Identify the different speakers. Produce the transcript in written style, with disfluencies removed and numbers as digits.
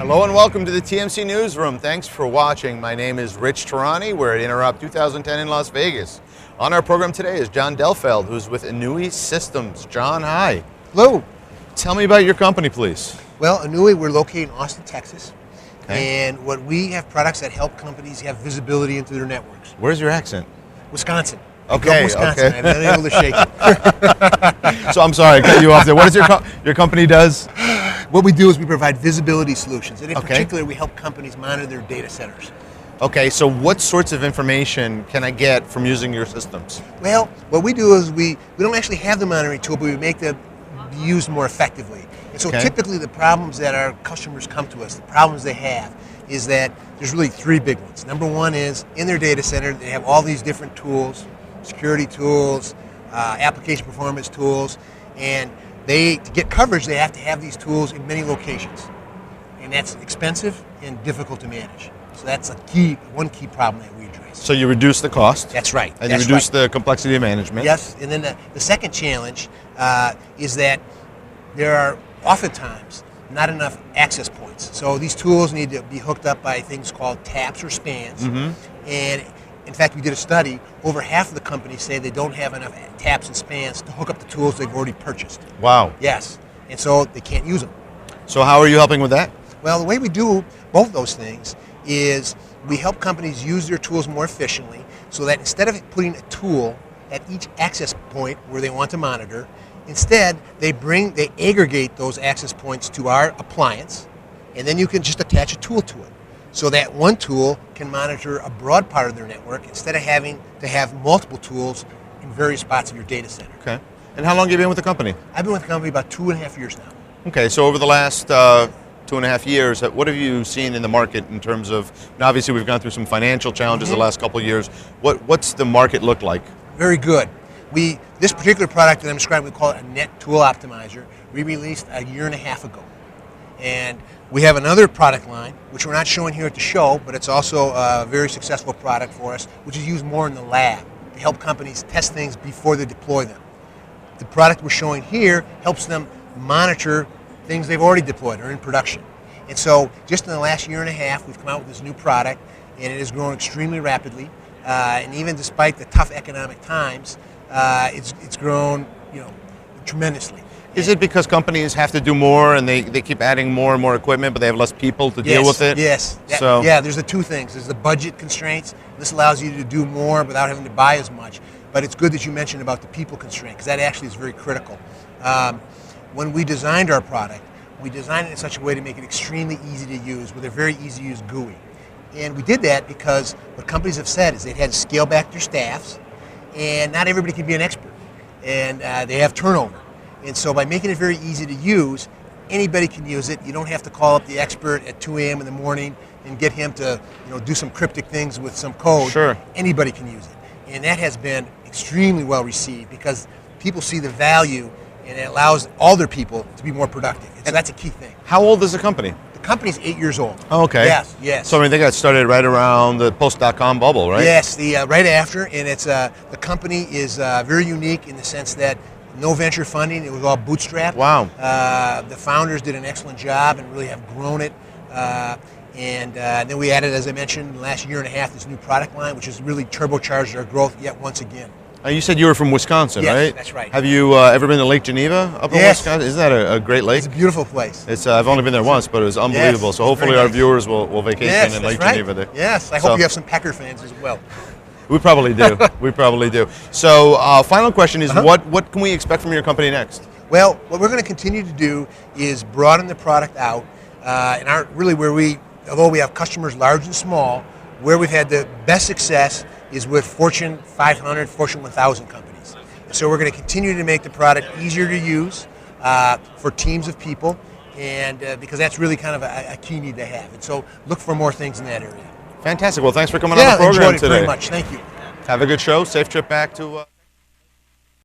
Speaker 1: Hello and welcome to the TMC Newsroom. Thanks for watching. My name is Rich Tehrani. We're at Interop 2010 in Las Vegas. On our program today is John Delfeld, who's with Anue Systems. John, hi.
Speaker 2: Hello.
Speaker 1: Tell me about your company, please.
Speaker 2: Well, Anue, we're located in Austin, Texas.
Speaker 1: Okay.
Speaker 2: And what we have products that help companies have visibility into their networks.
Speaker 1: Where's your accent?
Speaker 2: Wisconsin.
Speaker 1: Okay,
Speaker 2: Wisconsin.
Speaker 1: okay.
Speaker 2: I've been able to shake it.
Speaker 1: So I'm sorry, I cut you off there. What does your company does?
Speaker 2: What we do is we provide visibility solutions. And in
Speaker 1: Okay.
Speaker 2: particular, we help companies monitor their data centers.
Speaker 1: Okay, so what sorts of information can I get from using your systems?
Speaker 2: Well, what we do is we don't actually have the monitoring tool, but we make them be used more effectively. And so
Speaker 1: Okay.
Speaker 2: typically the problems that our customers come to us, the problems they have, is that there's really three big ones. Number one is in their data center, they have all these different tools, security tools, application performance tools, and to get coverage, they have to have these tools in many locations. And that's expensive and difficult to manage. So that's one key problem that we address.
Speaker 1: So you reduce the cost.
Speaker 2: That's right.
Speaker 1: And you reduce the complexity of management.
Speaker 2: Yes, and then the second challenge is that there are oftentimes not enough access points. So these tools need to be hooked up by things called taps or spans.
Speaker 1: Mm-hmm.
Speaker 2: And in fact, we did a study. Over half of the companies say they don't have enough taps and spans to hook up the tools they've already purchased.
Speaker 1: Wow.
Speaker 2: Yes, and so they can't use them.
Speaker 1: So how are you helping with that?
Speaker 2: Well, the way we do both of those things is we help companies use their tools more efficiently so that instead of putting a tool at each access point where they want to monitor, instead they aggregate those access points to our appliance, and then you can just attach a tool to it. So that one tool can monitor a broad part of their network instead of having to have multiple tools in various spots of your data center.
Speaker 1: Okay. And how long have you been with the company?
Speaker 2: I've been with the company about 2.5 years now.
Speaker 1: Okay, so over the last 2.5 years, what have you seen in the market in terms of, and obviously we've gone through some financial challenges the last couple of years. What's the market look like?
Speaker 2: Very good. This particular product that I'm describing, we call it a Net Tool Optimizer. We released a 1.5 years ago. And we have another product line, which we're not showing here at the show, but it's also a very successful product for us, which is used more in the lab to help companies test things before they deploy them. The product we're showing here helps them monitor things they've already deployed or in production. And so just in the last 1.5 years, we've come out with this new product, and it has grown extremely rapidly. And even despite the tough economic times, it's grown, tremendously.
Speaker 1: Is it because companies have to do more and they keep adding more and more equipment, but they have less people to deal with it?
Speaker 2: Yes. Yeah, there's the two things. There's the budget constraints. This allows you to do more without having to buy as much. But it's good that you mentioned about the people constraint, because that actually is very critical. When we designed our product, we designed it in such a way to make it extremely easy to use with a very easy to use GUI. And we did that because what companies have said is they've had to scale back their staffs, and not everybody can be an expert. And they have turnover. And so by making it very easy to use, anybody can use it. You don't have to call up the expert at 2 a.m. in the morning and get him to do some cryptic things with some code.
Speaker 1: Sure.
Speaker 2: Anybody can use it. And that has been extremely well received because people see the value, and it allows all their people to be more productive. And so that's a key thing.
Speaker 1: How old is the company?
Speaker 2: The company's 8 years old.
Speaker 1: Oh, okay.
Speaker 2: Yes.
Speaker 1: So I mean, they got started right around the post.com bubble, right?
Speaker 2: Yes, right after, and it's the company is very unique in the sense that no venture funding, it was all bootstrapped.
Speaker 1: Wow.
Speaker 2: The founders did an excellent job and really have grown it. And then we added, as I mentioned, in the last 1.5 years, this new product line, which has really turbocharged our growth yet once again.
Speaker 1: You said you were from Wisconsin,
Speaker 2: Yes,
Speaker 1: right?
Speaker 2: that's right.
Speaker 1: Have you ever been to Lake Geneva up in
Speaker 2: Yes.
Speaker 1: Wisconsin? Isn't that a great lake?
Speaker 2: It's a beautiful place.
Speaker 1: I've only been there once, but it was unbelievable.
Speaker 2: Yes,
Speaker 1: So hopefully
Speaker 2: very
Speaker 1: our
Speaker 2: nice.
Speaker 1: viewers will vacation in Lake Geneva there.
Speaker 2: Yes, I hope you have some Packer fans as well.
Speaker 1: We probably do. We probably do. So final question is, what can we expect from your company next?
Speaker 2: Well, what we're going to continue to do is broaden the product out, and although we have customers large and small, where we've had the best success is with Fortune 500, Fortune 1000 companies. So we're going to continue to make the product easier to use for teams of people, and because that's really kind of a key need to have. And so look for more things in that area.
Speaker 1: Fantastic. Well, thanks for coming on the program
Speaker 2: enjoyed it
Speaker 1: today.
Speaker 2: very much. Thank you.
Speaker 1: Have a good show. Safe trip back to...